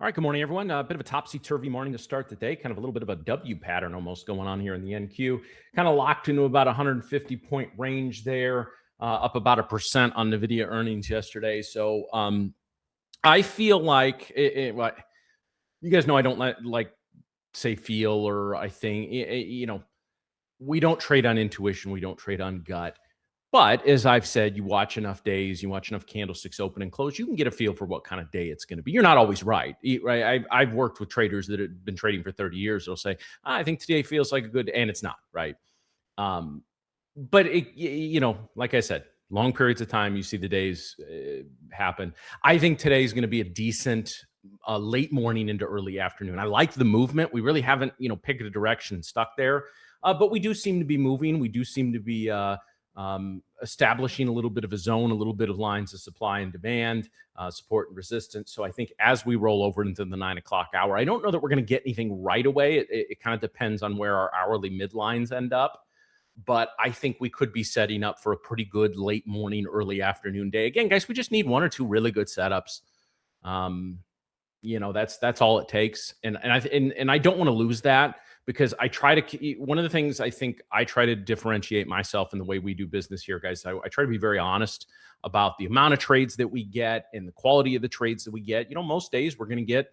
All right, good morning, everyone. A bit of a topsy-turvy morning to start the day. Kind of a little bit of a W pattern almost going on here in the NQ. Kind of locked into about 150-point range there, up about 1% on NVIDIA earnings yesterday. So I feel like you guys know I don't like say feel or I think we don't trade on intuition, we don't trade on gut. But as I've said, you watch enough days, you watch enough candlesticks open and close, you can get a feel for what kind of day it's going to be. You're not always right. Right? I've worked with traders that have been trading for 30 years. They'll say, I think today feels like a good, and it's not, right? Um, but like I said, long periods of time, you see the days happen. I think today is going to be a decent late morning into early afternoon. I like the movement. We really haven't, picked a direction and stuck there, but we do seem to be moving. We do seem to be establishing a little bit of a zone, a little bit of lines of supply and demand, support and resistance. So I think as we roll over into the 9 o'clock hour, I don't know that we're going to get anything right away. It kind of depends on where our hourly midlines end up. But I think we could be setting up for a pretty good late morning, early afternoon day. Again, guys, we just need one or two really good setups. Um, that's all it takes, and I don't want to lose that because I try to. One of the things I think I try to differentiate myself in the way we do business here, guys. I try to be very honest about the amount of trades that we get and the quality of the trades that we get. Most days we're going to get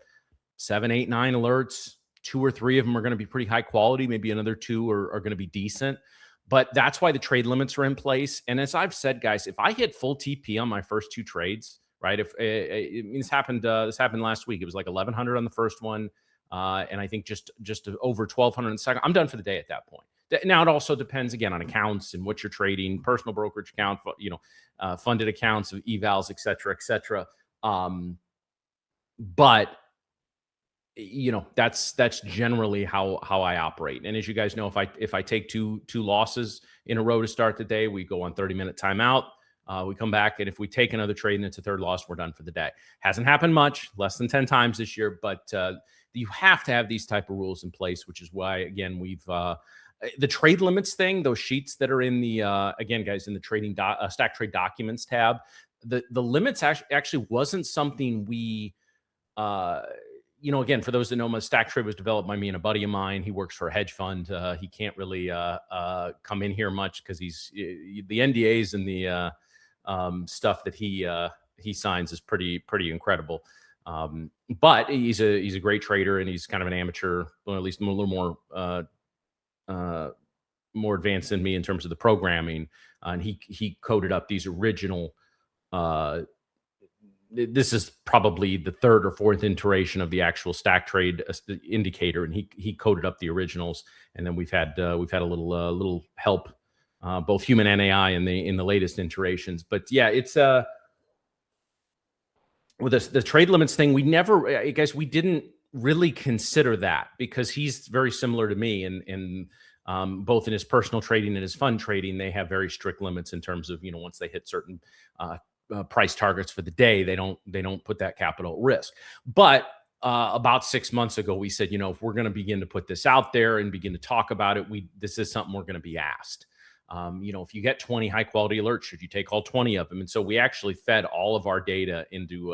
7, 8, 9 alerts. 2 or 3 of them are going to be pretty high quality. Maybe another 2 are going to be decent. But that's why the trade limits are in place. And as I've said, guys, if I hit full TP on my first 2 trades, right? If this happened last week, it was like 1,100 on the first one, and I think just over 1,200 on the second. I'm done for the day at that point. Now it also depends again on accounts and what you're trading, personal brokerage account, funded accounts, evals, et cetera, et cetera. But that's generally how I operate. And as you guys know, if I take two losses in a row to start the day, we go on 30-minute timeout. We come back, and if we take another trade and it's a third loss, we're done for the day. Hasn't happened much, less than 10 times this year, but you have to have these type of rules in place, which is why, again, we've the trade limits thing, those sheets that are in the again, guys, in the trading stack trade documents tab, the limits actually wasn't something we again, for those that know, my stack trade was developed by me and a buddy of mine. He works for a hedge fund. He can't really come in here much because he's the NDAs and the stuff that he signs is pretty incredible. But he's a great trader, and he's kind of an amateur, or at least a little more advanced than me in terms of the programming. And he coded up these original. This is probably the 3rd or 4th iteration of the actual stack trade indicator, and he coded up the originals. And then we've had a little help, both human and AI in the latest iterations. But yeah, it's with the trade limits thing, we never, guys, we didn't really consider that because he's very similar to me, and both in his personal trading and his fund trading, they have very strict limits in terms of once they hit certain price targets for the day, they don't put that capital at risk. But about 6 months ago, we said, if we're going to begin to put this out there and begin to talk about it, this is something we're going to be asked. If you get 20 high quality alerts, should you take all 20 of them? And so we actually fed all of our data into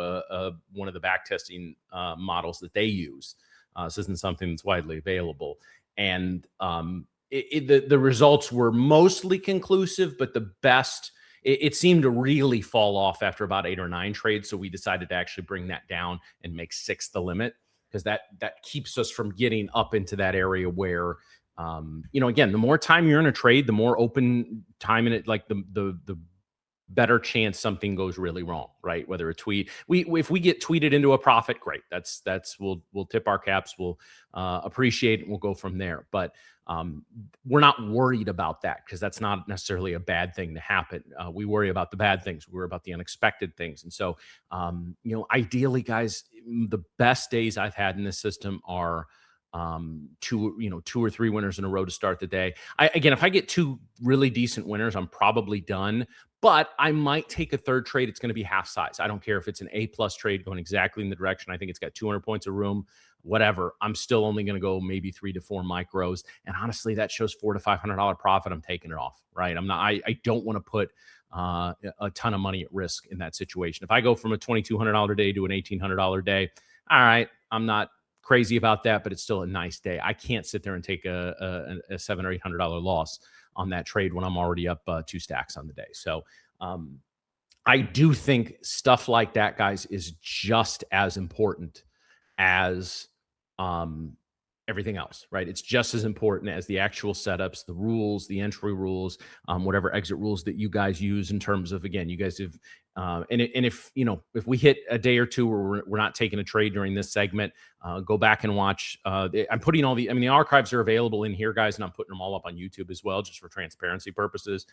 one of the back testing models that they use. This isn't something that's widely available. And the results were mostly conclusive, but the best, it seemed to really fall off after about 8 or 9 trades. So we decided to actually bring that down and make 6 the limit, because that keeps us from getting up into that area where, again, the more time you're in a trade, the more open time in it, like the better chance something goes really wrong, right? Whether a tweet, if we get tweeted into a profit, great. We'll tip our caps, we'll appreciate it, and we'll go from there. But we're not worried about that because that's not necessarily a bad thing to happen. We worry about the bad things. We worry about the unexpected things. And so, ideally, guys, the best days I've had in this system are 2 or 3 winners in a row to start the day. Again, if I get 2 really decent winners, I'm probably done. But I might take a third trade. It's going to be half size. I don't care if it's an A+ trade going exactly in the direction I think it's got 200 points of room, whatever. I'm still only going to go maybe 3 to 4 micros. And honestly, that shows $400 to $500 profit. I'm taking it off, right? I don't want to put a ton of money at risk in that situation. If I go from a $2,200 day to an $1,800 day, all right, not crazy about that, but it's still a nice day. I can't sit there and take a $700 or $800 loss on that trade when I'm already up 2 stacks on the day. So I do think stuff like that, guys, is just as important as everything else, right? It's just as important as the actual setups, the rules, the entry rules, whatever exit rules that you guys use in terms of, again, you guys have, and if, if we hit a day or two where we're not taking a trade during this segment, go back and watch. I'm putting all the archives are available in here, guys, and I'm putting them all up on YouTube as well, just for transparency purposes.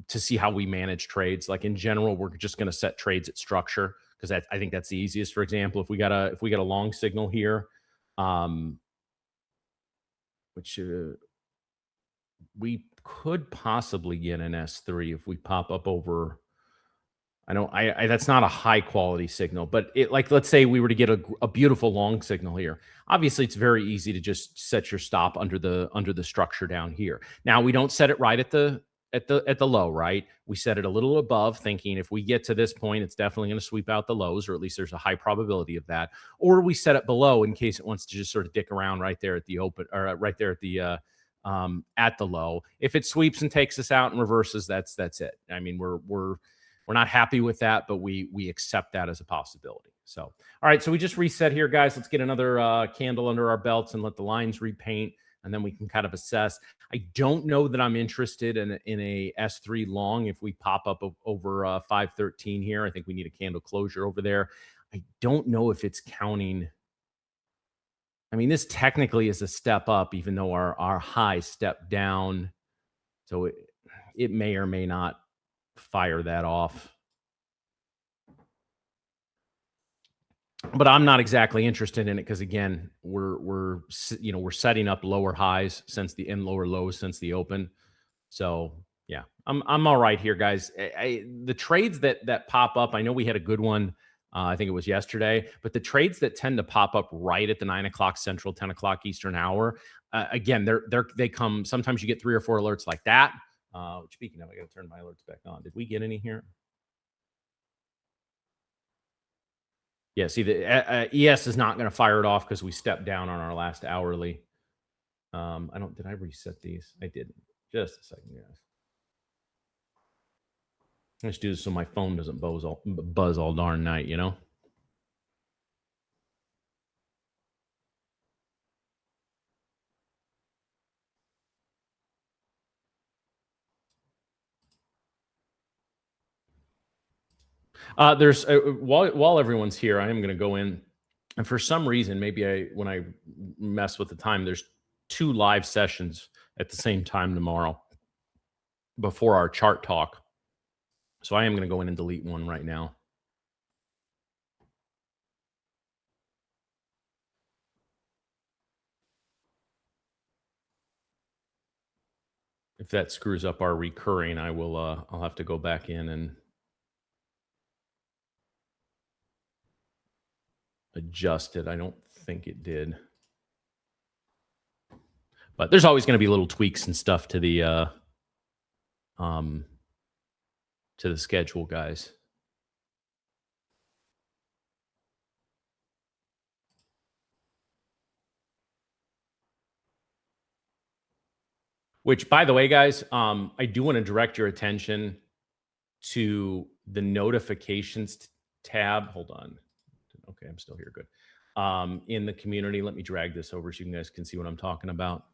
To see how we manage trades. Like in general, we're just going to set trades at structure because I think that's the easiest. For example, if we got a long signal here, which we could possibly get an S3 if we pop up over. That's not a high quality signal, but let's say we were to get a beautiful long signal here. Obviously, it's very easy to just set your stop under the structure down here. Now we don't set it right at the low, right? We set it a little above, thinking if we get to this point, it's definitely going to sweep out the lows, or at least there's a high probability of that. Or we set it below in case it wants to just sort of dick around right there at the open, or right there at the low. If it sweeps and takes us out and reverses, that's it. I mean, we're not happy with that, but we accept that as a possibility. So, all right, so we just reset here, guys. Let's get another candle under our belts and let the lines repaint, and then we can kind of assess. I don't know that I'm interested in a S3 long if we pop up over 513 here. I think we need a candle closure over there. I don't know if it's counting. I mean, this technically is a step up, even though our high stepped down. So it may or may not fire that off. But I'm not exactly interested in it because, again, we're setting up lower highs and lower lows since the open. So yeah, I'm all right here, guys. The trades that pop up, I know we had a good one. I think it was yesterday, but the trades that tend to pop up right at the 9 o'clock Central, 10 o'clock Eastern hour, again, they come. Sometimes you get 3 or 4 alerts like that. Speaking of, I got to turn my alerts back on. Did we get any here? Yeah, see, the ES is not going to fire it off because we stepped down on our last hourly. Did I reset these? I didn't. Just a second, guys. Let's do this so my phone doesn't buzz all darn night, There's while everyone's here, I am going to go in, and for some reason, maybe when I mess with the time, there's 2 live sessions at the same time tomorrow before our chart talk. So I am going to go in and delete one right now. If that screws up our recurring, I'll have to go back in and adjust it. I don't think it did. But there's always going to be little tweaks and stuff to the schedule, guys. Which, by the way, guys, I do want to direct your attention to the notifications tab. Hold on. Okay, I'm still here. Good. In the community, let me drag this over so you guys can see what I'm talking about.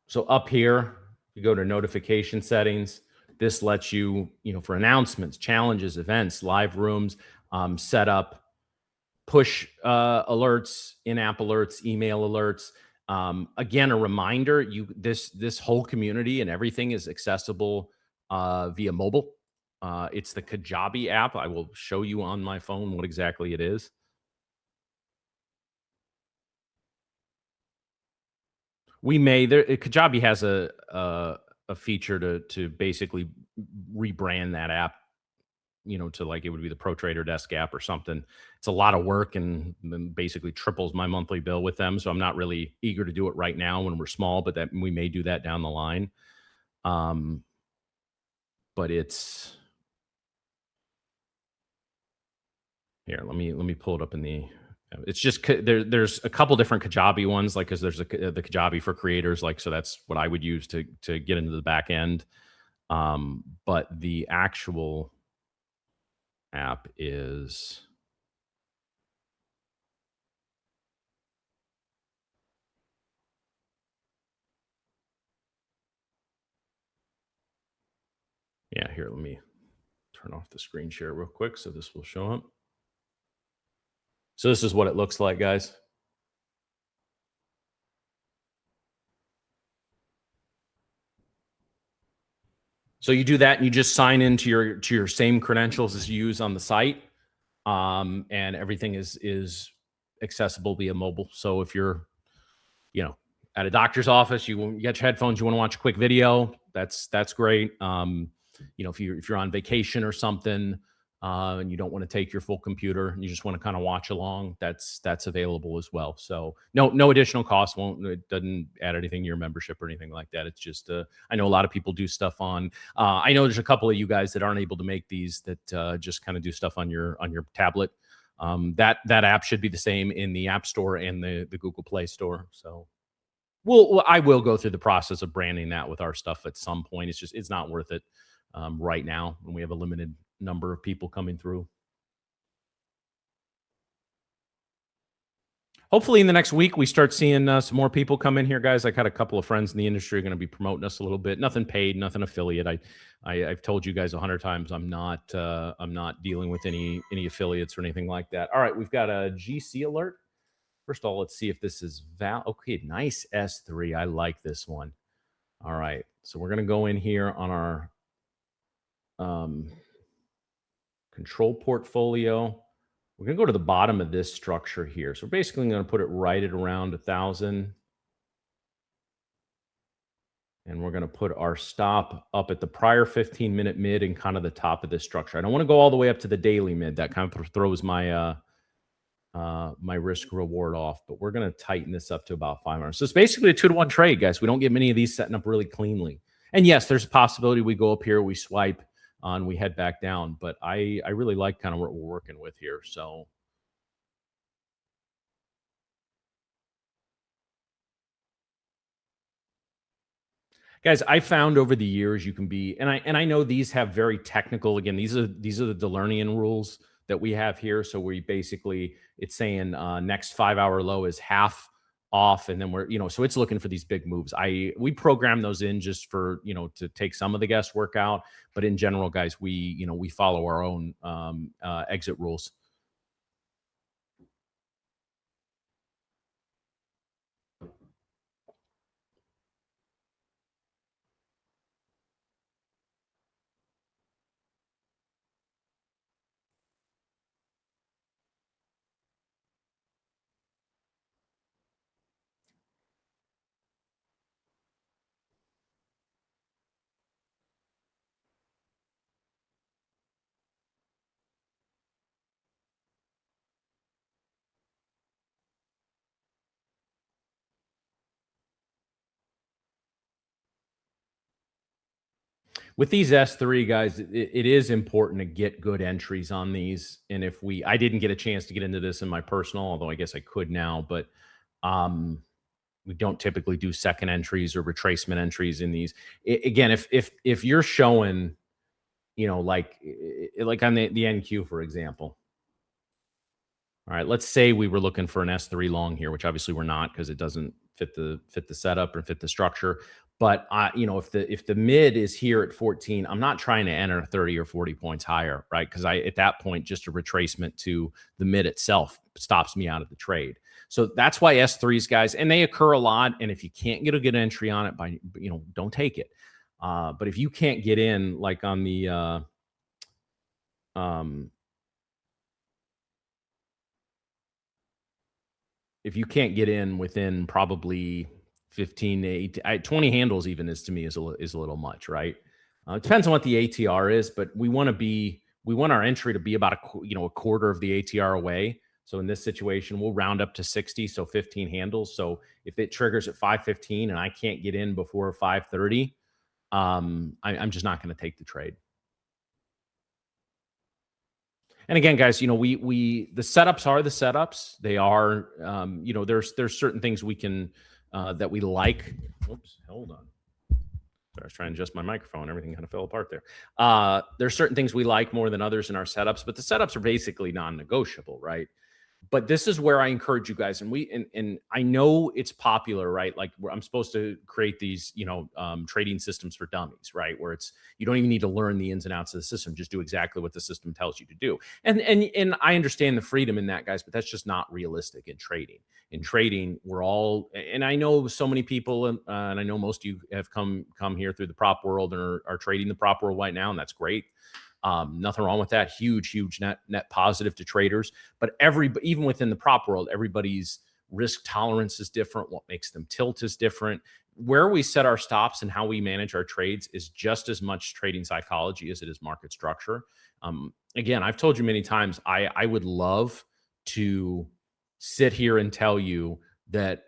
So up here, you go to notification settings. This lets you, for announcements, challenges, events, live rooms, set up push alerts, in-app alerts, email alerts. Again, a reminder, this whole community and everything is accessible via mobile. It's the Kajabi app. I will show you on my phone what exactly it is. Kajabi has a feature to basically rebrand that app, to like it would be the Pro Trader Desk app or something. It's a lot of work and then basically triples my monthly bill with them. So I'm not really eager to do it right now when we're small, but that we may do that down the line. But it's Here, let me pull it up in the. It's just there's a couple different Kajabi ones, like because there's the Kajabi for creators, like so that's what I would use to get into the back end. But the actual app is yeah. Here, let me turn off the screen share real quick so this will show up. So this is what it looks like, guys. So you do that and you just sign into your same credentials as you use on the site. And everything is accessible via mobile. So if you're, you know, at a doctor's office, you get your headphones, you want to watch a quick video, that's great. You know, if you're on vacation or something, and you don't want to take your full computer and you just want to kind of watch along, that's available as well. So no additional cost. It doesn't add anything to your membership or anything like that. It's just I know a lot of people do stuff on. I know there's a couple of you guys that aren't able to make these that just kind of do stuff on your tablet. That app should be the same in the App Store and the Google Play Store. So I will go through the process of branding that with our stuff at some point. It's not worth it right now when we have a limited number of people coming through. Hopefully in the next week we start seeing some more people come in here, guys. I got a couple of friends in the industry going to be promoting us a little bit. Nothing paid, nothing affiliate. I've told you guys 100 times I'm not dealing with any affiliates or anything like that. All right, we've got a GC alert. First of all, let's see if this is okay, nice S3. I like this one. All right, so we're going to go in here on our control portfolio. We're going to go to the bottom of this structure here. So we're basically going to put it right at around 1,000. And we're going to put our stop up at the prior 15-minute mid and kind of the top of this structure. I don't want to go all the way up to the daily mid. That kind of throws my my risk reward off, but we're going to tighten this up to about 500. So it's basically a 2-to-1 trade, guys. We don't get many of these setting up really cleanly. And yes, there's a possibility we go up here, we swipe on, we head back down, but I really like kind of what we're working with here. So guys, I found over the years you can be, and I know these have very technical. Again, these are the Delernian rules that we have here. So we basically it's saying next 5-hour low is half off, and then we're so it's looking for these big moves. We program those in just for to take some of the guesswork out, but in general, guys, we follow our own exit rules. With these S3 guys, it is important to get good entries on these. And I didn't get a chance to get into this in my personal, although I guess I could now, but we don't typically do second entries or retracement entries in these. Again, if you're showing, like on the NQ, for example. All right, let's say we were looking for an S3 long here, which obviously we're not because it doesn't fit the setup or fit the structure. But if the mid is here at 14, I'm not trying to enter 30 or 40 points higher, right? Because at that point, just a retracement to the mid itself stops me out of the trade. So that's why S3s, guys, and they occur a lot. And if you can't get a good entry on it, don't take it. But if you can't get in, like on the if you can't get in within probably 15 to 18, 20 handles, even is to me is a little much, right? It depends on what the ATR is, but we want our entry to be about a quarter of the ATR away. So in this situation, we'll round up to 60, so 15 handles. So if it triggers at 5:15 and I can't get in before 5:30, I'm just not going to take the trade. And again, guys, the setups are the setups. They are, there's certain things we can that we like. Oops, hold on. I was trying to adjust my microphone. Everything kind of fell apart there. There's certain things we like more than others in our setups, but the setups are basically non-negotiable, right? But this is where I encourage you guys, and I know it's popular, right? Like I'm supposed to create these, trading systems for dummies, right? Where it's you don't even need to learn the ins and outs of the system, just do exactly what the system tells you to do. And I understand the freedom in that, guys, but that's just not realistic in trading. In trading, we're all, and I know so many people, and I know most of you have come here through the prop world and are trading the prop world right now, and that's great. Nothing wrong with that. Huge net positive to traders. But even within the prop world, everybody's risk tolerance is different. What makes them tilt is different. Where we set our stops and how we manage our trades is just as much trading psychology as it is market structure. Again, I've told you many times, I would love to sit here and tell you that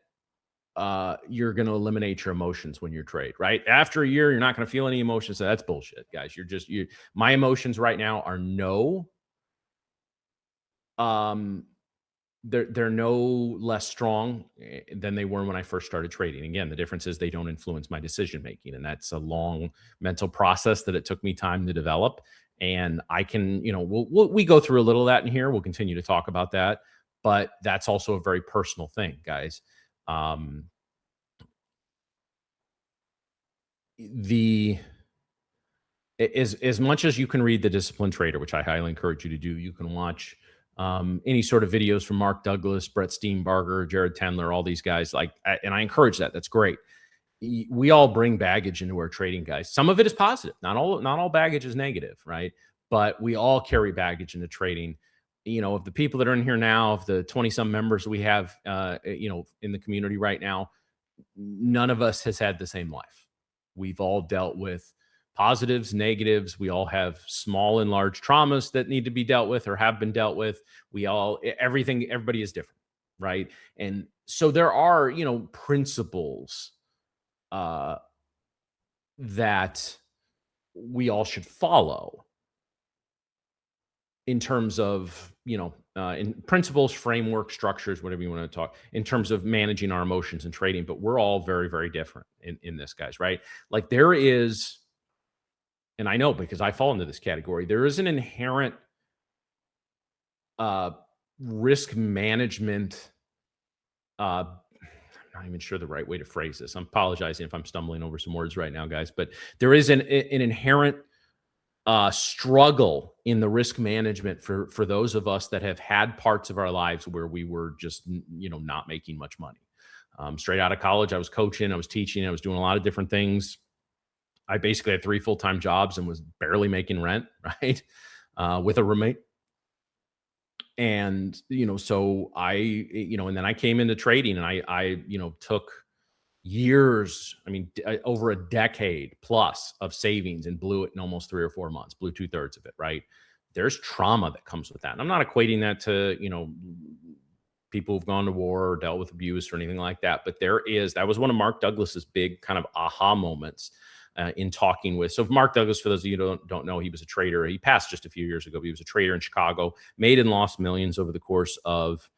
you're going to eliminate your emotions when you trade, right? After a year, you're not going to feel any emotions. So that's bullshit, guys. My emotions right now are no, they're no less strong than they were when I first started trading. Again, the difference is they don't influence my decision making, and that's a long mental process that it took me time to develop. And I can, we go through a little of that in here. We'll continue to talk about that, but that's also a very personal thing, guys. As much as you can read The Disciplined Trader, which I highly encourage you to do, you can watch any sort of videos from Mark Douglas, Brett Steenbarger, Jared Tendler, all these guys. And I encourage that. That's great. We all bring baggage into our trading, guys. Some of it is positive. Not all baggage is negative, right? But we all carry baggage into trading. Of the people that are in here now, of the 20-some members we have, in the community right now, none of us has had the same life. We've all dealt with positives, negatives. We all have small and large traumas that need to be dealt with or have been dealt with. Everybody is different, right? And so there are, principles that we all should follow in terms of, in principles, framework, structures, whatever you want to talk, in terms of managing our emotions and trading. But we're all very, very different in this, guys, right? Like there is, and I know because I fall into this category, there is an inherent risk management. I'm not even sure the right way to phrase this. I'm apologizing if I'm stumbling over some words right now, guys, but there is an inherent struggle in the risk management for those of us that have had parts of our lives where we were just, not making much money. Straight out of college, I was coaching, I was teaching, I was doing a lot of different things. I basically had 3 full-time jobs and was barely making rent, right? With a roommate. And, so I, and then I came into trading and I took years, over a decade plus of savings and blew it in almost 3 or 4 months, blew 2/3 of it, right? There's trauma that comes with that. And I'm not equating that to, people who've gone to war or dealt with abuse or anything like that. But that was one of Mark Douglas's big kind of aha moments in talking with. So Mark Douglas, for those of you who don't know, he was a trader. He passed just a few years ago. He was a trader in Chicago, made and lost millions over the course of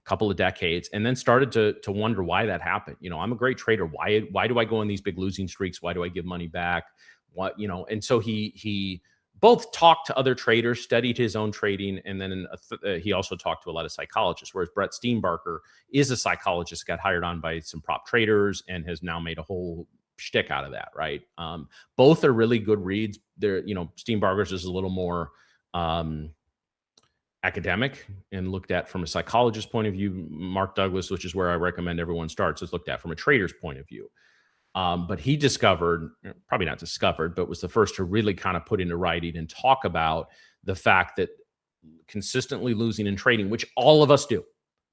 couple of decades, and then started to wonder why that happened. I'm a great trader. Why do I go on these big losing streaks? Why do I give money back? And so he both talked to other traders, studied his own trading, and then he also talked to a lot of psychologists, whereas Brett Steenbarger is a psychologist, got hired on by some prop traders and has now made a whole shtick out of that, right? Both are really good reads. Steenbarger's is a little more academic and looked at from a psychologist's point of view. Mark Douglas, which is where I recommend everyone starts, is looked at from a trader's point of view. But he probably not discovered, but was the first to really kind of put into writing and talk about the fact that consistently losing in trading, which all of us do,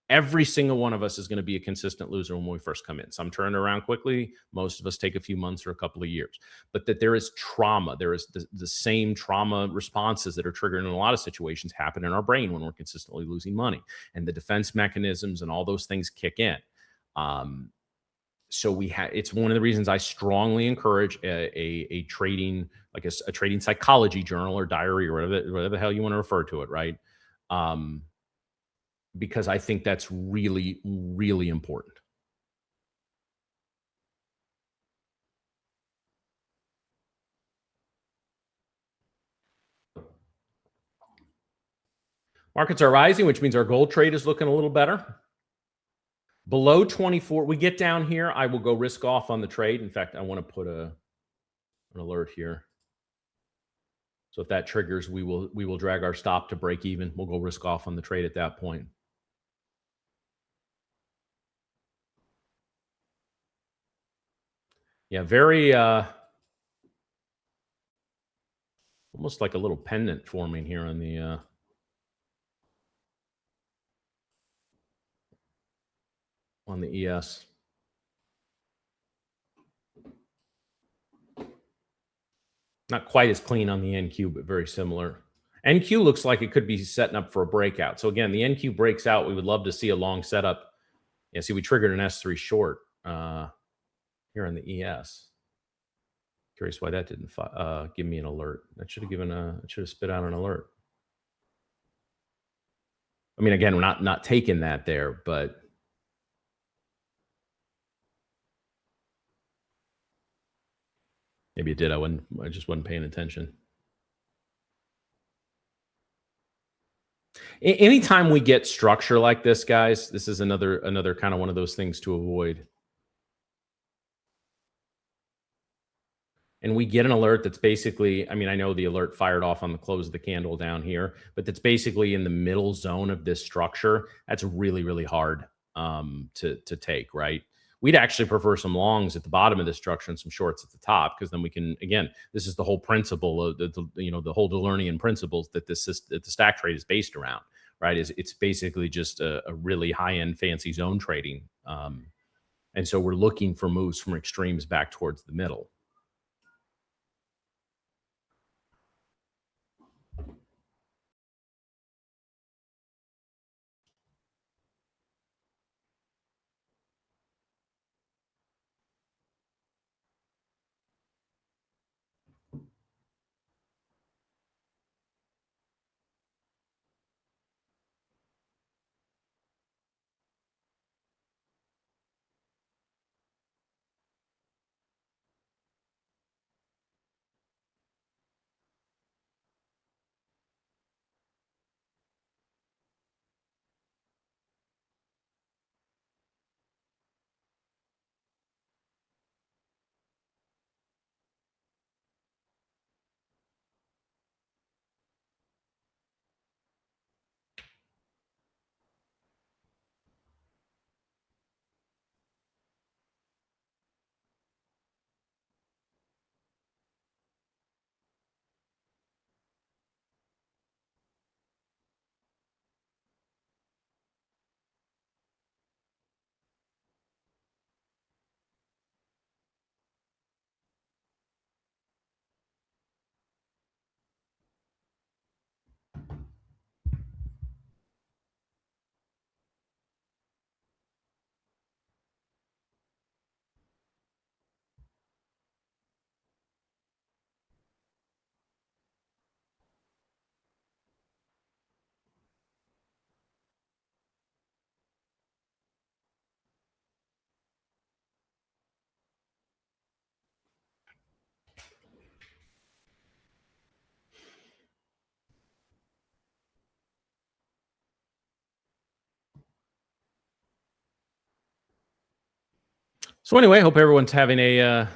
every single one of us is going to be a consistent loser when we first come in. Some turn around quickly. Most of us take a few months or a couple of years. But that there is trauma. There is the same trauma responses that are triggered in a lot of situations happen in our brain when we're consistently losing money. And the defense mechanisms and all those things kick in. So it's one of the reasons I strongly encourage a trading, like a trading psychology journal or diary or whatever the hell you want to refer to it, right? Um, because I think that's really, really important. Markets are rising, which means our gold trade is looking a little better. Below 24, we get down here, I will go risk off on the trade. In fact, I want to put an alert here. So if that triggers, we will drag our stop to break even. We'll go risk off on the trade at that point. Yeah, very almost like a little pendant forming here on the ES. Not quite as clean on the NQ, but very similar. NQ looks like it could be setting up for a breakout. So again, the NQ breaks out. We would love to see a long setup. Yeah, see, we triggered an S3 short here on the ES. Curious why that didn't give me an alert. That should have spit out an alert. I mean, again, we're not taking that there, but maybe it did. I just wasn't paying attention. Anytime we get structure like this, guys, this is another kind of one of those things to avoid. And we get an alert that's basically, I mean, I know the alert fired off on the close of the candle down here, but that's basically in the middle zone of this structure. That's really, really hard to take, right? We'd actually prefer some longs at the bottom of the structure and some shorts at the top, because then we can, again, this is the whole principle of the whole Delernian principles that that the stack trade is based around, right? It's basically just a really high end fancy zone trading. And so we're looking for moves from extremes back towards the middle. So anyway, hope everyone's having a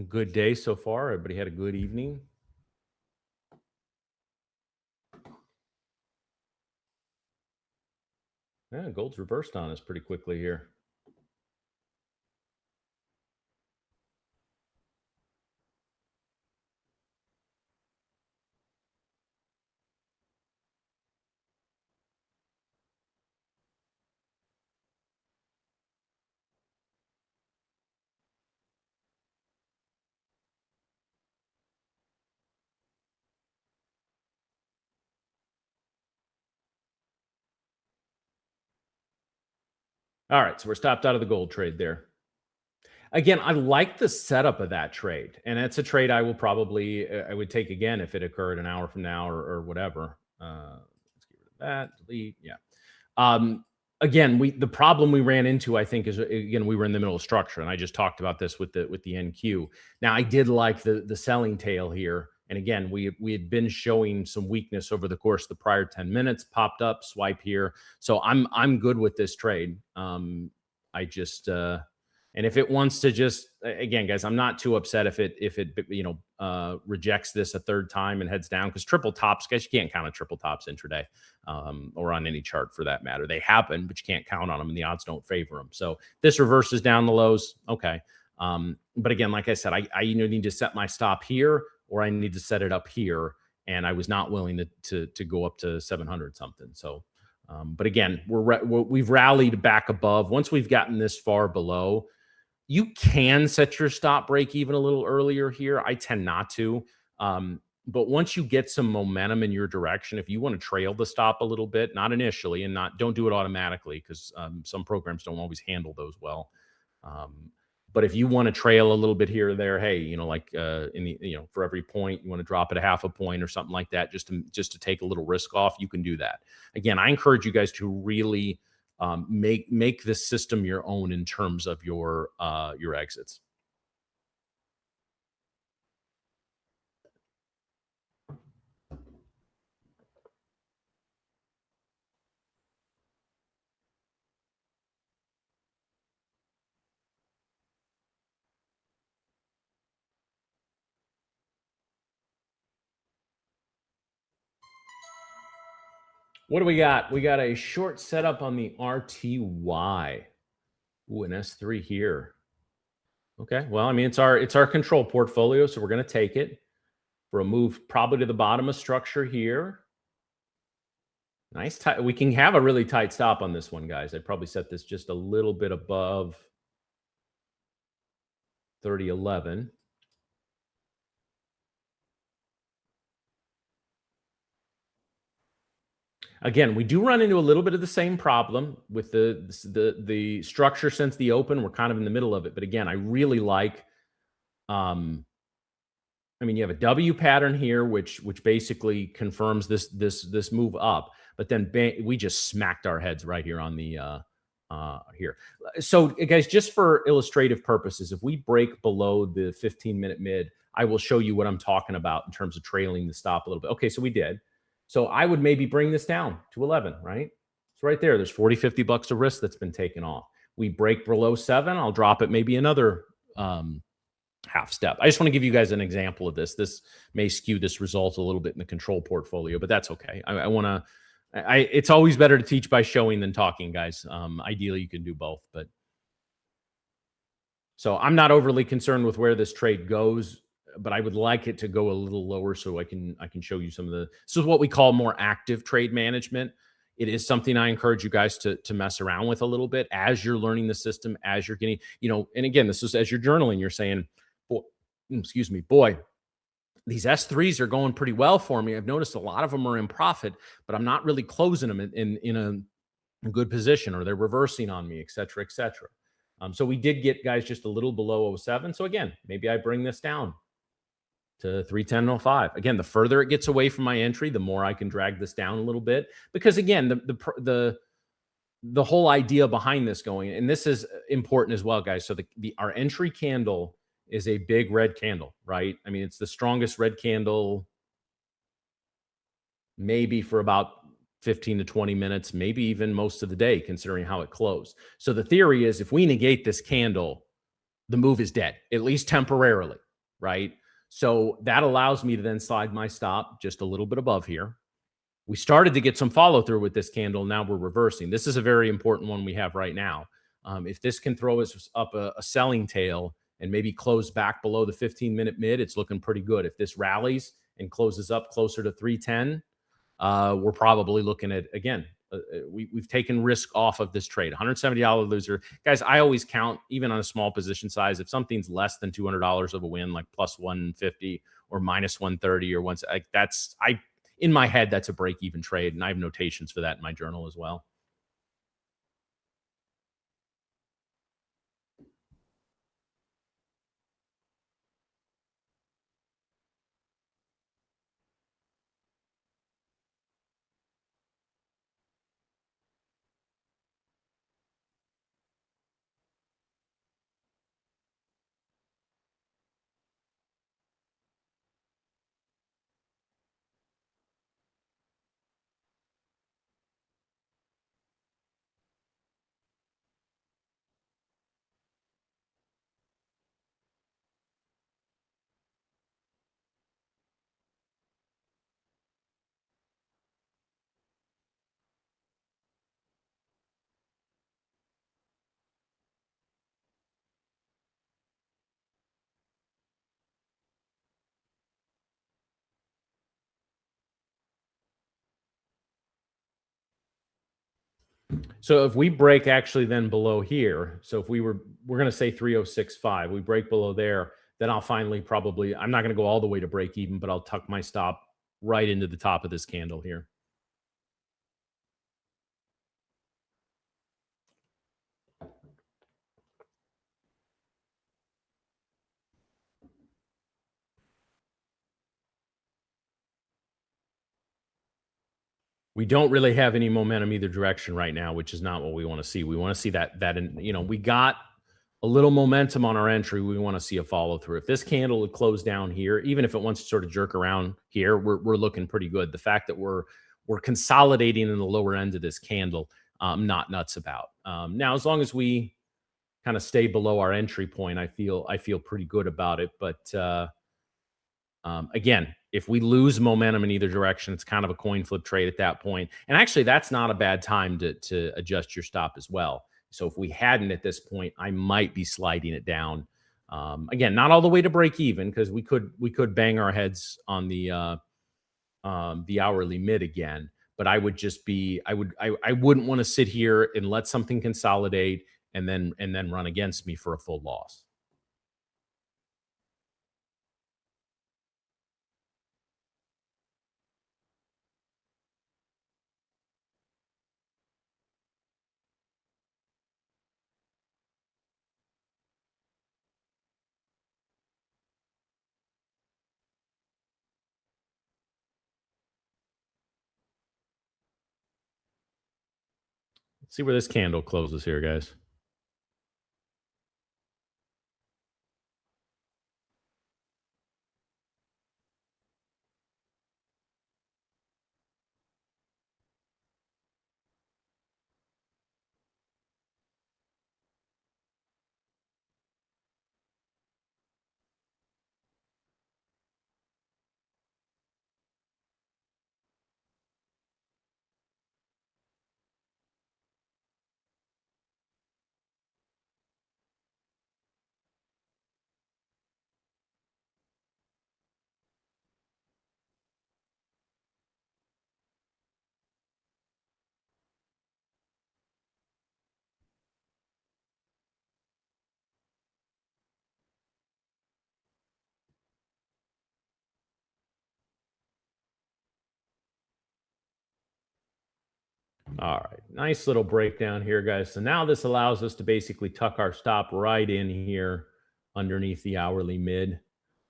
good day so far. Everybody had a good evening. Yeah, gold's reversed on us pretty quickly here. All right, so we're stopped out of the gold trade there. Again, I like the setup of that trade, and it's a trade I will probably I would take again if it occurred an hour from now or whatever. Let's get rid of that. Delete. Yeah. Um, Again, the problem we ran into, I think, is again we were in the middle of structure, and I just talked about this with the NQ. Now, I did like the selling tail here, and again, we had been showing some weakness over the course of the prior 10 minutes. Popped up, swipe here, so I'm good with this trade. I just and if it wants to just again, guys, I'm not too upset if it rejects this a third time and heads down because triple tops, guys, you can't count on triple tops intraday or on any chart for that matter. They happen, but you can't count on them, and the odds don't favor them. So this reverses down the lows, okay. But again, like I said, I either need to set my stop here or I need to set it up here, and I was not willing to go up to 700 something. So. But again, we've rallied back above. Once we've gotten this far below, you can set your stop break even a little earlier here. I tend not to. But once you get some momentum in your direction, if you want to trail the stop a little bit, not initially, and don't do it automatically because some programs don't always handle those well. But if you want to trail a little bit here or there, hey, like for every point you want to drop it a half a point or something like that, just to take a little risk off, you can do that. Again, I encourage you guys to really make this system your own in terms of your exits. What do we got? We got a short setup on the RTY. Ooh, an S3 here. Okay, well, I mean, it's our control portfolio, so we're going to take it for a move probably to the bottom of structure here. Nice. We can have a really tight stop on this one, guys. I'd probably set this just a little bit above 30.11. Again, we do run into a little bit of the same problem with the structure since the open. We're kind of in the middle of it, but again, I really like. I mean, you have a W pattern here, which basically confirms this move up, but then we just smacked our heads right here on the here. So, guys, just for illustrative purposes, if we break below the 15-minute mid, I will show you what I'm talking about in terms of trailing the stop a little bit. Okay, so we did. So I would maybe bring this down to 11, right? So right there, there's 40, 50 bucks of risk that's been taken off. We break below 7, I'll drop it maybe another half step. I just want to give you guys an example of this. This may skew this result a little bit in the control portfolio, but that's okay. I want to, it's always better to teach by showing than talking, guys. Ideally, you can do both, but so I'm not overly concerned with where this trade goes, but I would like it to go a little lower so I can show you some of the. This is what we call more active trade management. It is something I encourage you guys to mess around with a little bit as you're learning the system, as you're getting, and again, this is as you're journaling, you're saying, boy, these S3s are going pretty well for me. I've noticed a lot of them are in profit, but I'm not really closing them in a good position, or they're reversing on me, et cetera, et cetera. So we did get, guys, just a little below 07. So again, maybe I bring this down to 310.05. Again, the further it gets away from my entry, the more I can drag this down a little bit. Because again, the whole idea behind this going, and this is important as well, guys. So our entry candle is a big red candle, right? I mean, it's the strongest red candle maybe for about 15 to 20 minutes, maybe even most of the day, considering how it closed. So the theory is if we negate this candle, the move is dead, at least temporarily, right? So that allows me to then slide my stop just a little bit above here. We started to get some follow through with this candle. Now we're reversing. This is a very important one we have right now. If this can throw us up a selling tail and maybe close back below the 15-minute mid, it's looking pretty good. If this rallies and closes up closer to 310, we're probably looking at, again, we've taken risk off of this trade. $170 loser. Guys, I always count, even on a small position size, if something's less than $200 of a win, like plus 150 or minus 130 or once, like in my head, that's a break-even trade, and I have notations for that in my journal as well. So if we break actually then below here, so if we're going to say 3065, we break below there, then I'll finally probably I'm not going to go all the way to break even, but I'll tuck my stop right into the top of this candle here. We don't really have any momentum either direction right now, which is not what we want to see. We want to see we got a little momentum on our entry. We want to see a follow through. If this candle would close down here, even if it wants to sort of jerk around here, we're looking pretty good. The fact that we're consolidating in the lower end of this candle, I'm not nuts about. Now, as long as we kind of stay below our entry point, I feel pretty good about it. But again, if we lose momentum in either direction, it's kind of a coin flip trade at that point. And actually, that's not a bad time to adjust your stop as well. So if we hadn't at this point, I might be sliding it down. Again, not all the way to break even because we could bang our heads on the hourly mid again. But I would just be I wouldn't want to sit here and let something consolidate and then run against me for a full loss. Let's see where this candle closes here, guys. All right. Nice little breakdown here, guys. So now this allows us to basically tuck our stop right in here underneath the hourly mid.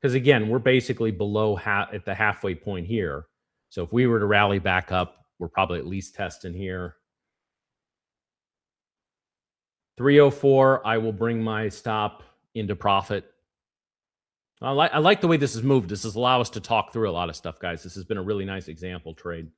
Because again, we're basically below at the halfway point here. So if we were to rally back up, we're probably at least testing here. 304, I will bring my stop into profit. I like the way this has moved. This has allowed us to talk through a lot of stuff, guys. This has been a really nice example trade.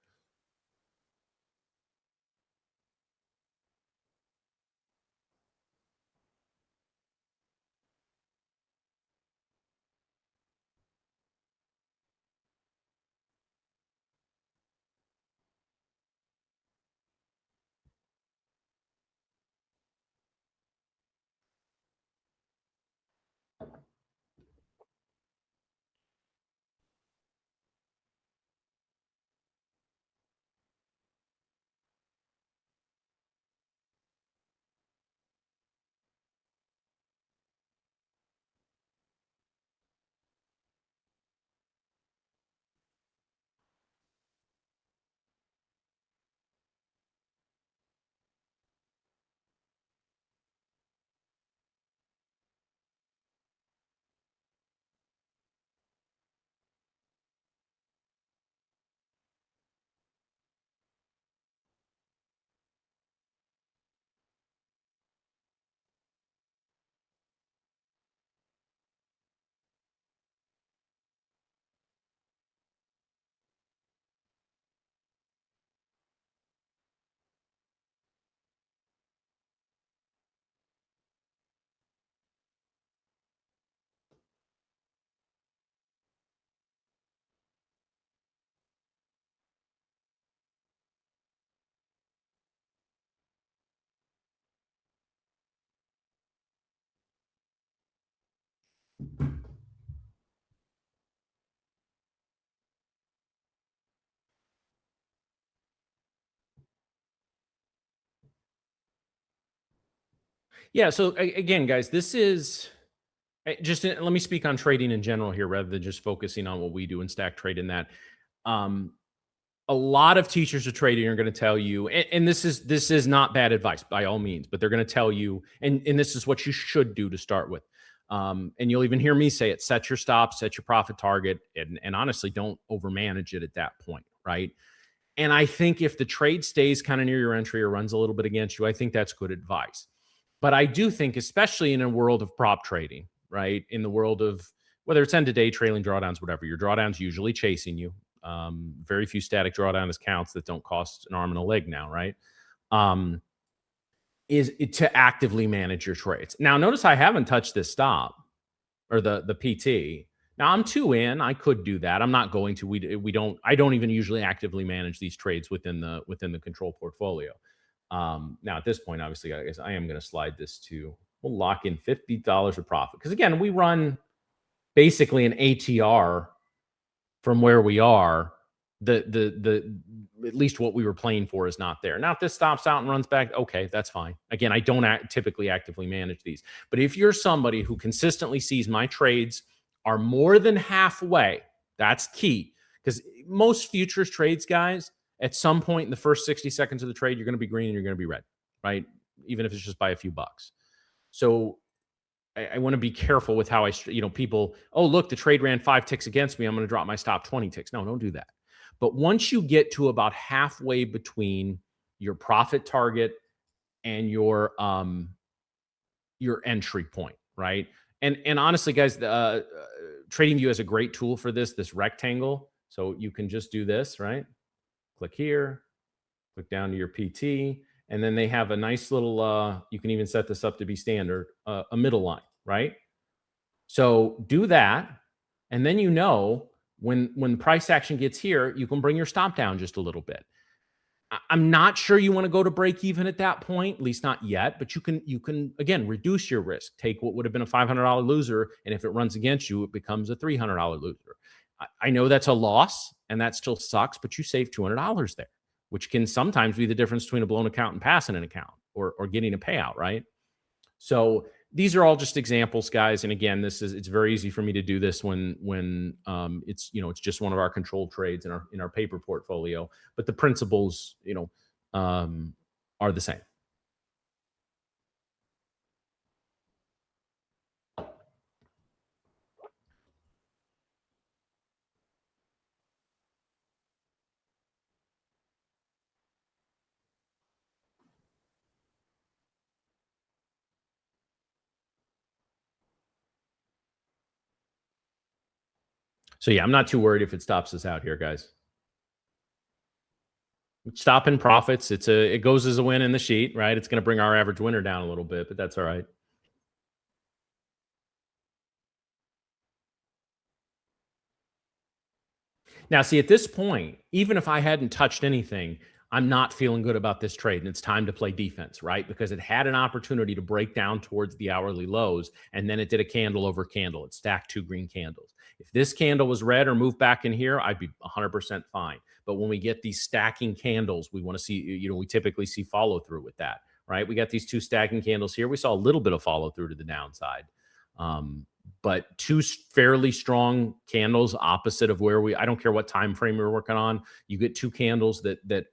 Yeah. So again, guys, this is just let me speak on trading in general here rather than just focusing on what we do in stack trade in that. Um, a lot of teachers of trading are going to tell you, and this is not bad advice by all means, but they're going to tell you, and this is what you should do to start with. And you'll even hear me say it: set your stop, set your profit target, and honestly, don't overmanage it at that point, right? And I think if the trade stays kind of near your entry or runs a little bit against you, I think that's good advice. But I do think, especially in a world of prop trading, right? In the world of whether it's end of day trailing drawdowns, whatever, your drawdowns usually chasing you. Very few static drawdown accounts that don't cost an arm and a leg now, right? Um, is it to actively manage your trades. Now, notice I haven't touched this stop or the PT. Now I'm two in. I could do that. I'm not going to. We don't. I don't even usually actively manage these trades within the control portfolio. Now at this point, obviously, I guess I am going to slide this to. We'll lock in $50 of profit because again, we run basically an ATR from where we are. The at least what we were playing for is not there. Now, if this stops out and runs back, okay, that's fine. Again, I don't typically actively manage these, but if you're somebody who consistently sees my trades are more than halfway, that's key because most futures trades, guys, at some point in the first 60 seconds of the trade, you're going to be green and you're going to be red, right? Even if it's just by a few bucks. So I want to be careful with how people, oh, look, the trade ran 5 ticks against me. I'm going to drop my stop 20 ticks. No, don't do that. But once you get to about halfway between your profit target and your entry point, right? And honestly, guys, TradingView has a great tool for this rectangle. So you can just do this, right? Click here, click down to your PT, and then they have a nice little, you can even set this up to be standard, a middle line, right? So do that, and then when price action gets here, you can bring your stop down just a little bit. I'm not sure you want to go to break even at that point, at least not yet, but you can again reduce your risk. Take what would have been a $500 loser, and if it runs against you, it becomes a $300 loser. I know that's a loss, and that still sucks, but you save $200 there, which can sometimes be the difference between a blown account and passing an account or getting a payout, right? So these are all just examples, guys. And again, it's very easy for me to do this when it's just one of our controlled trades in our paper portfolio, but the principles are the same. So yeah, I'm not too worried if it stops us out here, guys. Stopping profits, it goes as a win in the sheet, right? It's going to bring our average winner down a little bit, but that's all right. Now, see, at this point, even if I hadn't touched anything, I'm not feeling good about this trade. And it's time to play defense, right? Because it had an opportunity to break down towards the hourly lows. And then it did a candle over candle. It stacked 2 green candles. If this candle was red or moved back in here, I'd be 100% fine. But when we get these stacking candles, we want to see, we typically see follow through with that, right? We got these 2 stacking candles here. We saw a little bit of follow through to the downside. But 2 fairly strong candles opposite of where I don't care what time frame we're working on. You get 2 candles that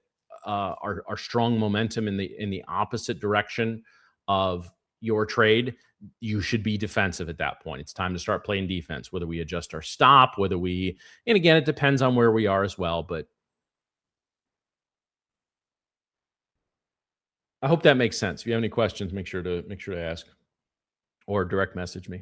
are strong momentum in the opposite direction of your trade. You should be defensive at that point. It's time to start playing defense, whether we adjust our stop, and again, it depends on where we are as well. But I hope that makes sense. If you have any questions, make sure to ask or direct message me.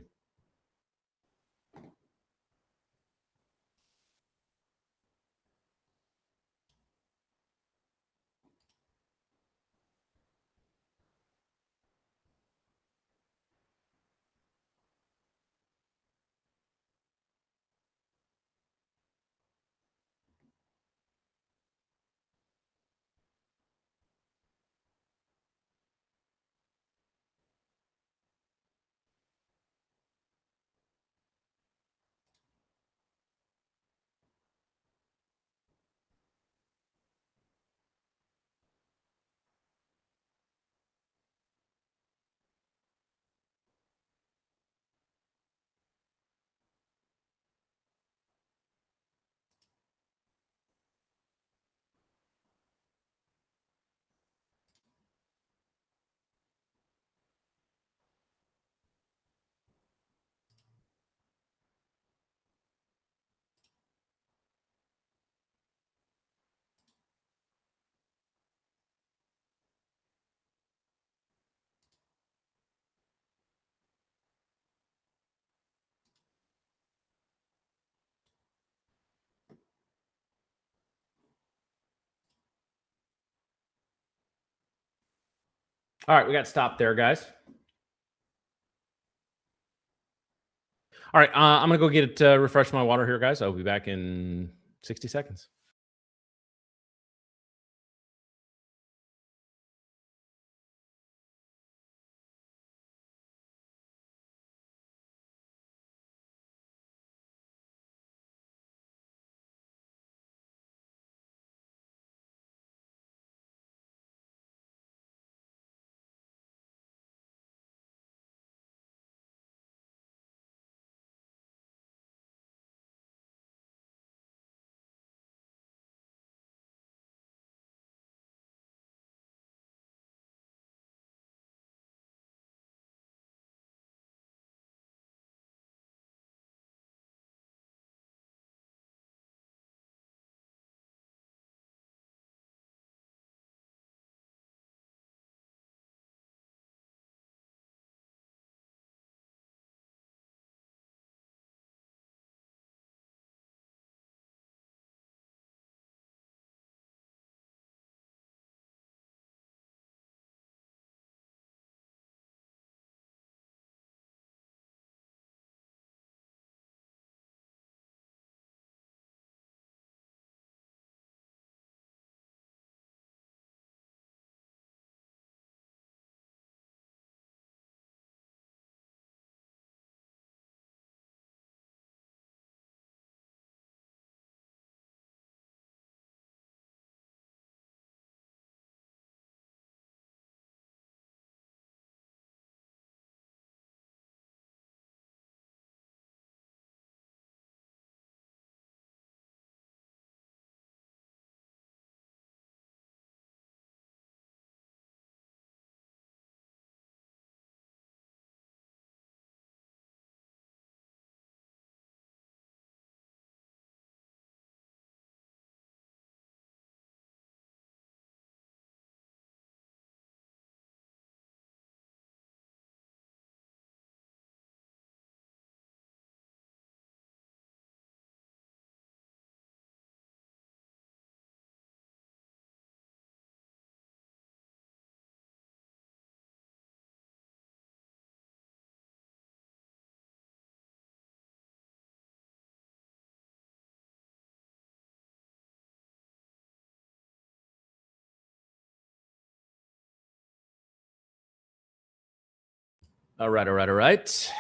All right, we got stopped there, guys. All right, I'm gonna go get it, refresh my water here, guys. I'll be back in 60 seconds. All right, all right, all right.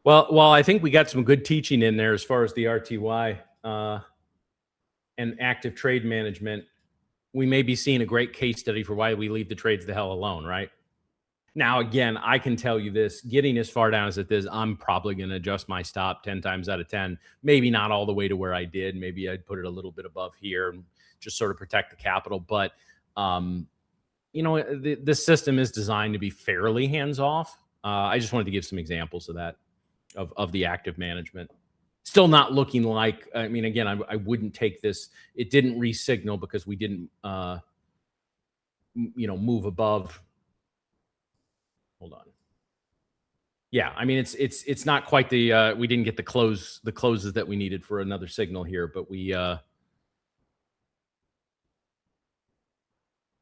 Well, I think we got some good teaching in there as far as the RTY and active trade management. We may be seeing a great case study for why we leave the trades the hell alone, right? Now, again, I can tell you this, getting as far down as it is, I'm probably going to adjust my stop 10 times out of 10. Maybe not all the way to where I did. Maybe I'd put it a little bit above here and just sort of protect the capital. But, um, this system is designed to be fairly hands off. I just wanted to give some examples of that, of the active management. Still not looking like, I mean, again, I wouldn't take this. It didn't re-signal because we didn't, move above. Hold on. Yeah, I mean it's not quite the we didn't get the closes that we needed for another signal here, but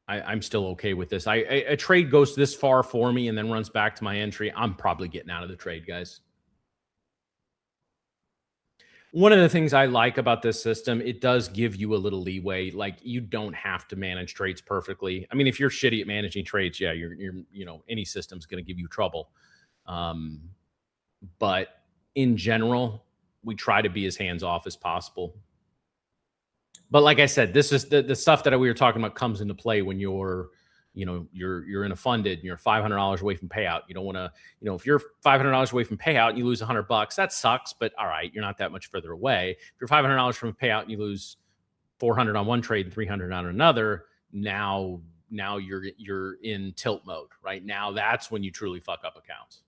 I'm still okay with this. A trade goes this far for me and then runs back to my entry. I'm probably getting out of the trade, guys. One of the things I like about this system, it does give you a little leeway. Like you don't have to manage trades perfectly. I mean, if you're shitty at managing trades, yeah, any system's going to give you trouble. Um, but in general, we try to be as hands off as possible. But like I said, this is the stuff that we were talking about comes into play when you're in a funded and you're $500 away from payout. You don't want to, if you're $500 away from payout and you lose $100, that sucks. But all right, you're not that much further away. If you're $500 from a payout and you lose 400 on one trade and 300 on another, now you're in tilt mode. Right now, that's when you truly fuck up accounts.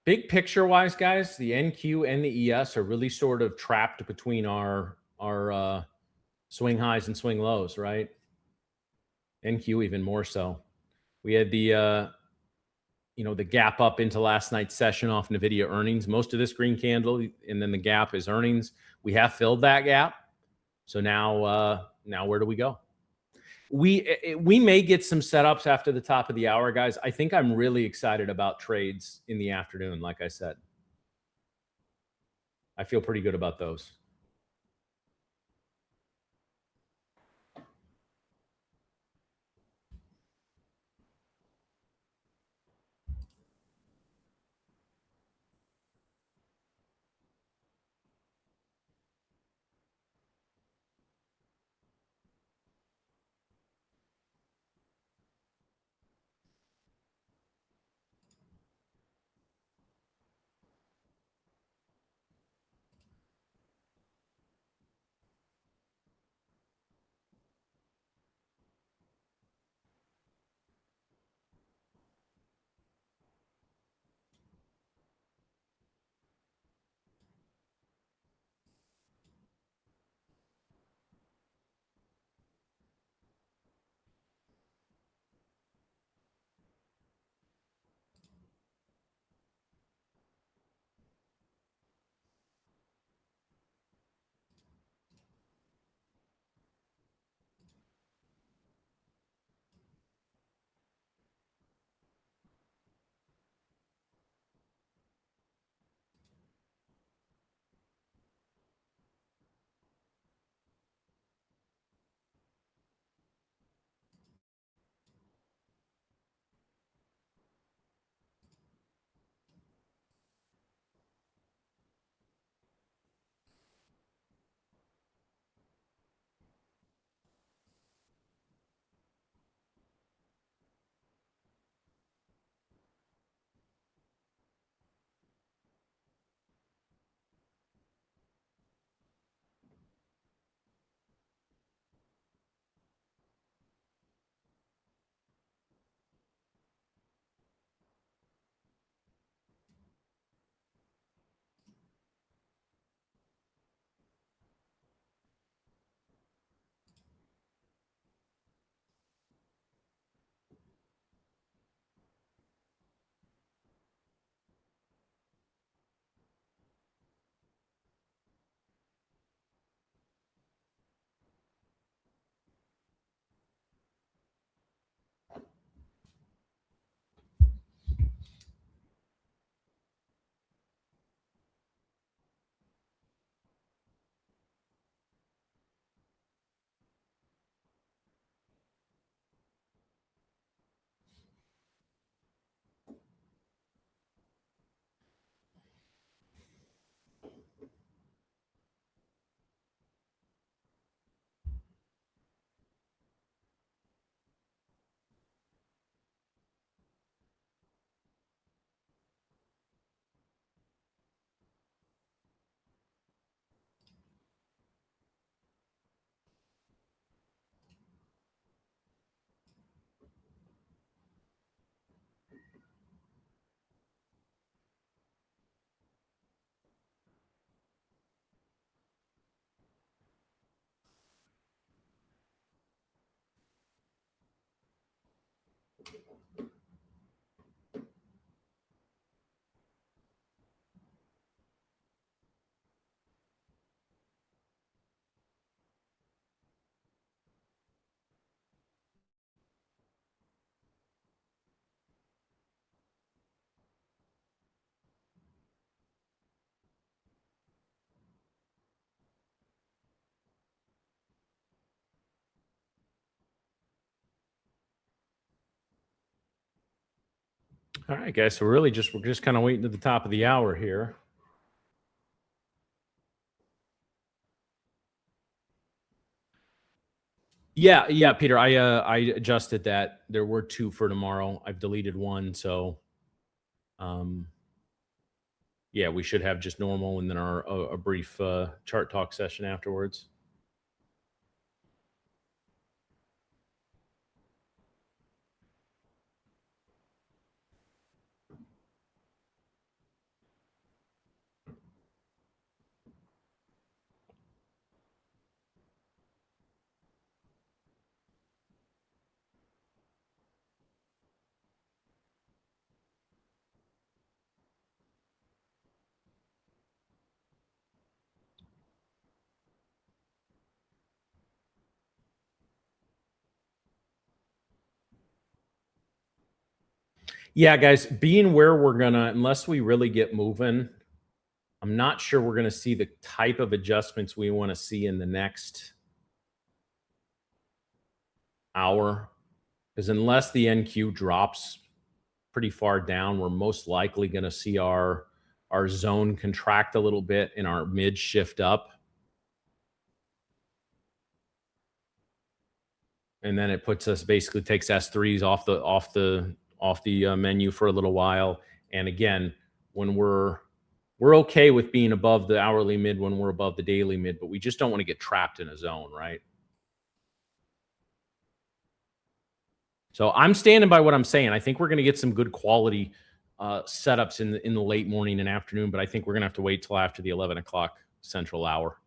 Big picture wise, guys, the NQ and the ES are really sort of trapped between our swing highs and swing lows, right? NQ even more so. We had the gap up into last night's session off Nvidia earnings. Most of this green candle, and then the gap is earnings. We have filled that gap. So now where do we go? We may get some setups after the top of the hour, guys. I think I'm really excited about trades in the afternoon. Like I said, I feel pretty good about those. All right, guys. So we're just kind of waiting to the top of the hour here. Yeah, yeah, Peter. I adjusted that. There were two for tomorrow. I've deleted one, so um yeah, we should have just normal and then a brief chart talk session afterwards. Yeah, guys, being where we're gonna, unless we really get moving, I'm not sure we're gonna see the type of adjustments we want to see in the next hour. Because unless the NQ drops pretty far down, we're most likely going to see our zone contract a little bit and our mid shift up. And then it puts us, basically takes S3s off the menu for a little while. And again, when we're okay with being above the hourly mid when we're above the daily mid, but we just don't want to get trapped in a zone, right? So I'm standing by what I'm saying. I think we're going to get some good quality setups in the late morning and afternoon, but I think we're going to have to wait till after the 11 o'clock central hour.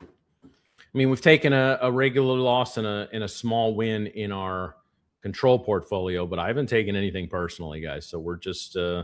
I mean, we've taken a regular loss and a small win in our control portfolio, but I haven't taken anything personally, guys. So we're just so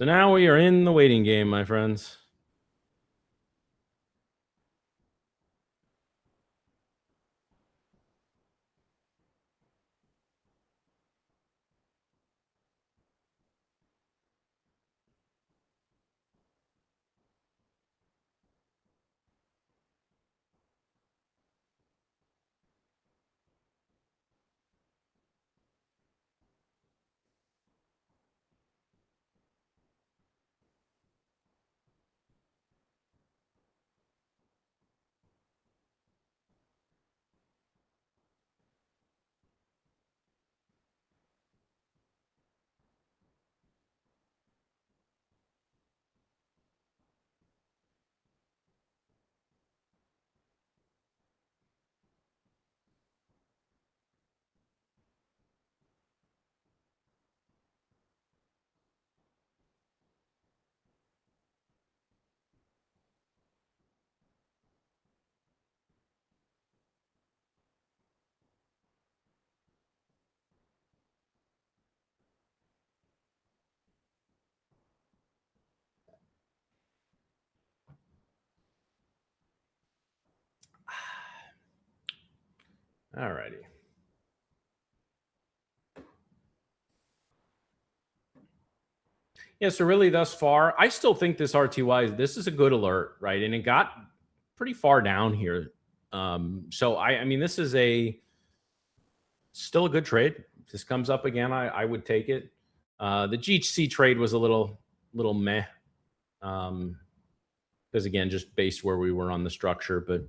now we are in the waiting game, my friends. All righty. Yeah, so really thus far, I still think this RTY, this is a good alert, right? And it got pretty far down here. So I mean, this is still a good trade. If this comes up again, I would take it. The GHC trade was a little meh. Because again, just based where we were on the structure, but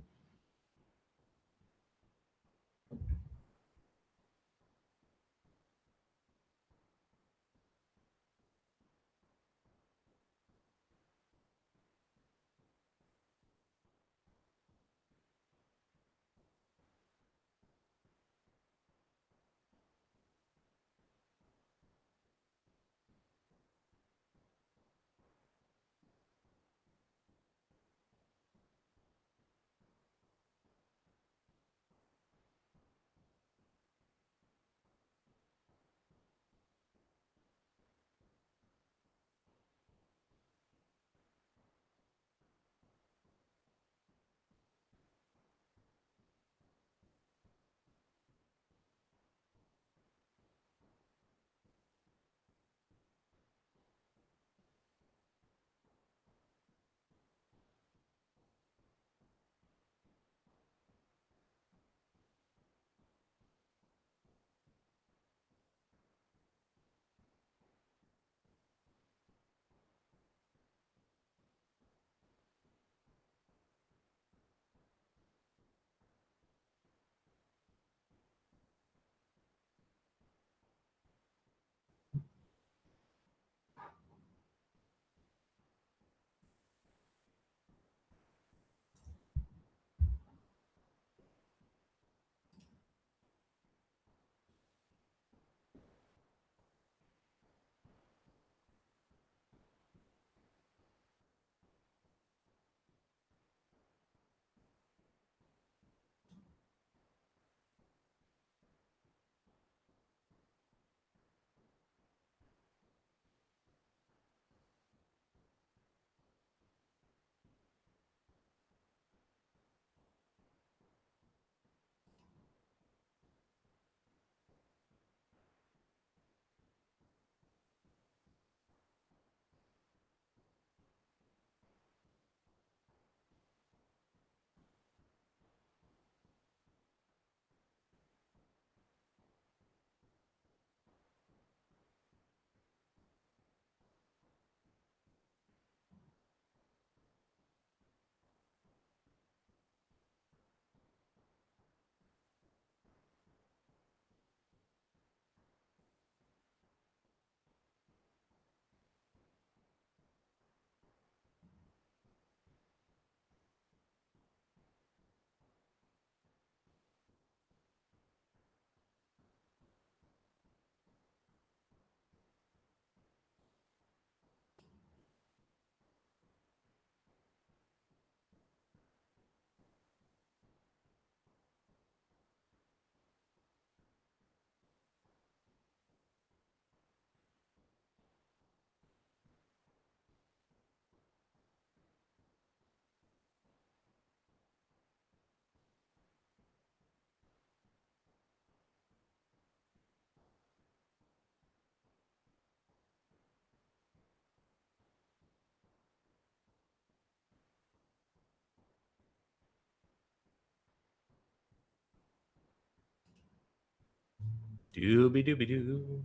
Dooby dooby doo.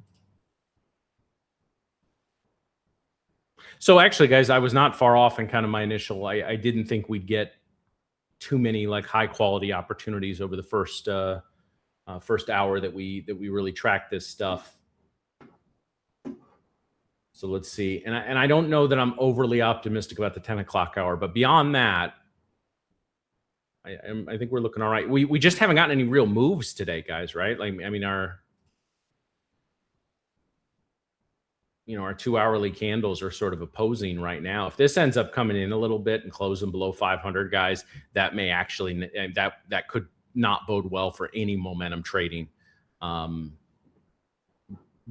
So actually, guys, I was not far off in kind of my initial. I didn't think we'd get too many like high quality opportunities over the first hour that we really tracked this stuff. So let's see, and I don't know that I'm overly optimistic about the 10 o'clock hour, but beyond that, I think we're looking all right. We just haven't gotten any real moves today, guys. Right? Like I mean, our 2 hourly candles are sort of opposing right now. If this ends up coming in a little bit and closing below 500, guys, that may actually that could not bode well for any momentum trading. Um,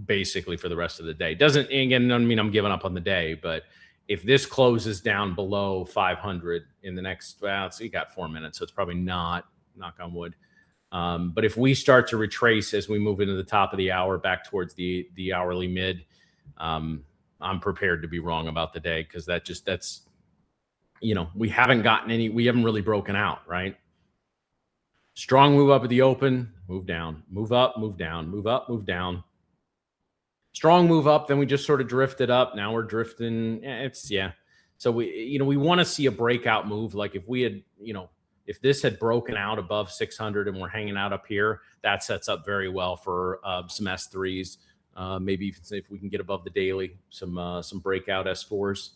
Basically for the rest of the day. Doesn't again, I mean I'm giving up on the day, but if this closes down below 500 in the next, well, so you got 4 minutes, so it's probably not, knock on wood. But if we start to retrace as we move into the top of the hour back towards the hourly mid, um, I'm prepared to be wrong about the day because that's we haven't really broken out, right? Strong move up at the open, move down, move up, move down, move up, move down. Strong move up, then we just sort of drifted up. Now we're drifting. Yeah. So we want to see a breakout move. Like if we had, if this had broken out above 600 and we're hanging out up here, that sets up very well for some S3s. Maybe even if we can get above the daily, some breakout S4s.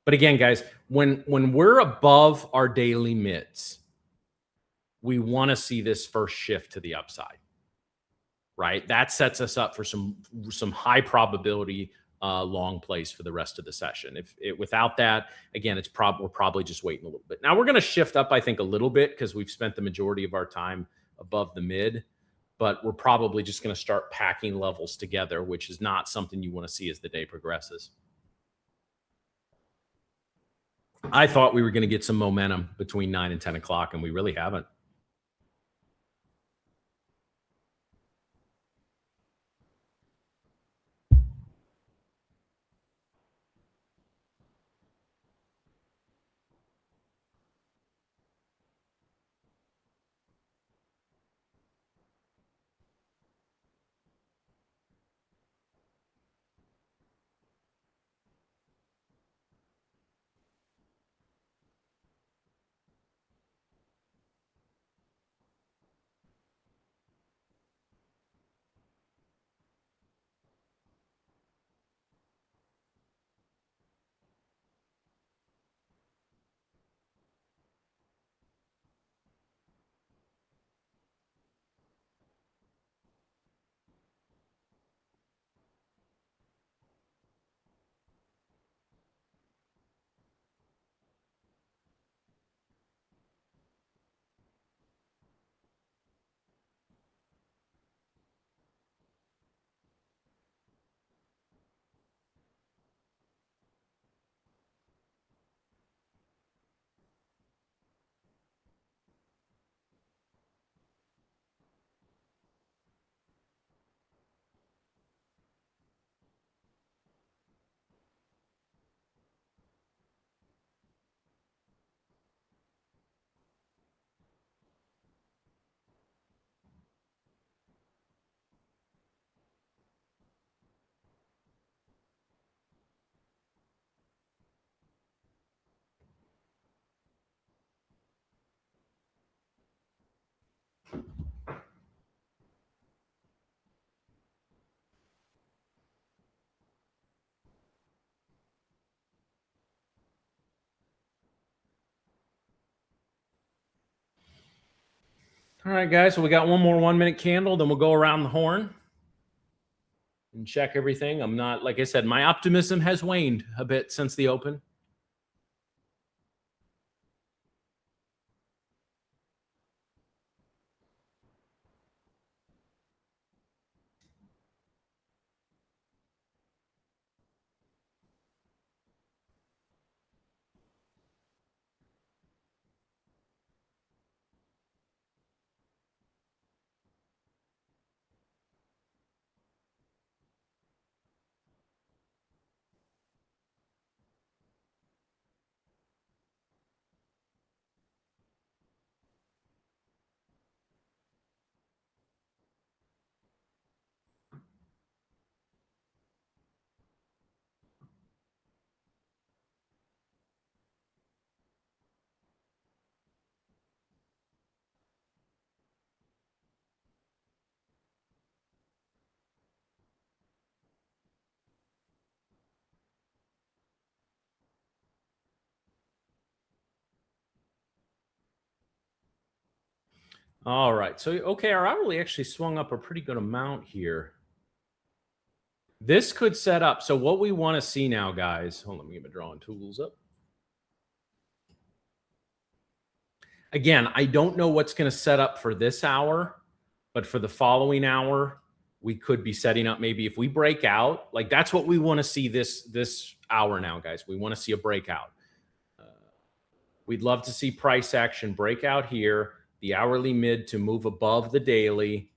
But again, guys, when we're above our daily mids, we want to see this first shift to the upside. Right? That sets us up for some high probability long plays for the rest of the session. Without that, again, we're probably just waiting a little bit. Now we're going to shift up, I think, a little bit because we've spent the majority of our time above the mid, but we're probably just going to start packing levels together, which is not something you want to see as the day progresses. I thought we were going to get some momentum between 9 and 10 o'clock, and we really haven't. All right, guys. So we got one more 1 minute candle, then we'll go around the horn and check everything. I'm not, like I said, my optimism has waned a bit since the open. All right. So, okay, our hourly actually swung up a pretty good amount here. This could set up. So, what we want to see now, guys, hold on, let me get my drawing tools up. Again, I don't know what's going to set up for this hour, but for the following hour, we could be setting up maybe if we break out, like that's what we want to see this hour now, guys. We want to see a breakout. We'd love to see price action break out here, the hourly mid to move above the daily,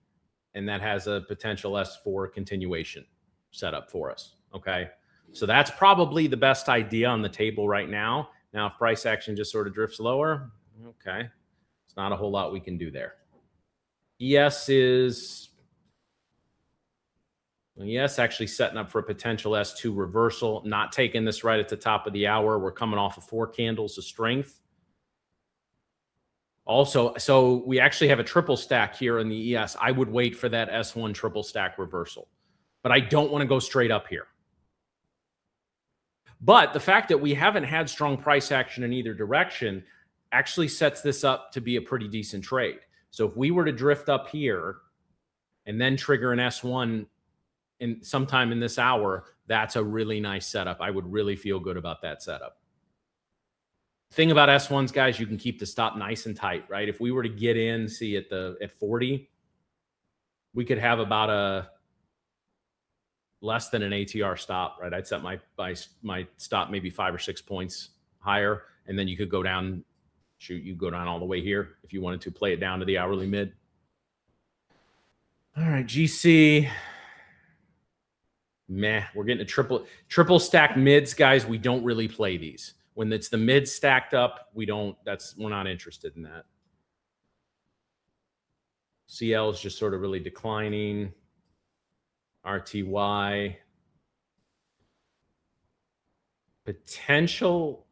and that has a potential S4 continuation setup for us. Okay. So that's probably the best idea on the table right now. Now, if price action just sort of drifts lower, okay, it's not a whole lot we can do there. ES actually setting up for a potential S2 reversal, not taking this right at the top of the hour. We're coming off of 4 candles of strength. Also, so we actually have a triple stack here in the ES. I would wait for that S1 triple stack reversal, but I don't want to go straight up here. But the fact that we haven't had strong price action in either direction actually sets this up to be a pretty decent trade. So if we were to drift up here and then trigger an S1 in sometime in this hour, that's a really nice setup. I would really feel good about that setup. Thing about S1s, guys, you can keep the stop nice and tight, right? If we were to get in, see at 40, we could have about a less than an ATR stop, right? I'd set my stop maybe 5 or 6 points higher, and then you could go down, you go down all the way here if you wanted to play it down to the hourly mid. All right, GC. Meh, we're getting a triple stack mids, guys. We don't really play these. When it's the mid stacked up, we're not interested in that. CL is just sort of really declining. RTY. Potential.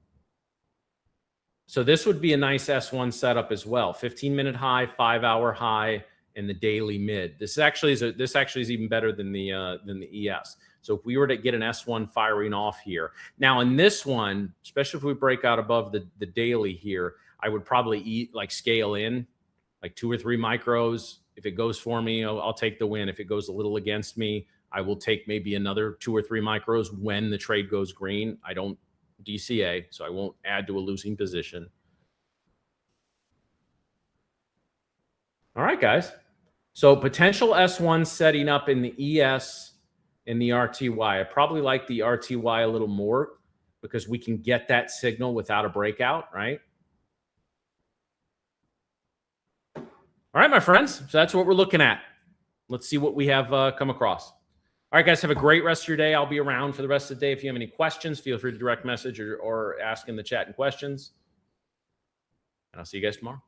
So this would be a nice S1 setup as well. 15-minute high, 5-hour high, and the daily mid. This actually is even better than the ES. So if we were to get an S1 firing off here, now in this one, especially if we break out above the daily here, I would probably scale in like 2 or 3 micros. If it goes for me, I'll take the win. If it goes a little against me, I will take maybe another 2 or 3 micros when the trade goes green. I don't DCA, so I won't add to a losing position. All right, guys. So potential S1 setting up in the ES and the RTY. I probably like the RTY a little more because we can get that signal without a breakout, right? All right, my friends. So that's what we're looking at. Let's see what we have come across. All right, guys, have a great rest of your day. I'll be around for the rest of the day. If you have any questions, feel free to direct message or ask in the chat in questions. And I'll see you guys tomorrow.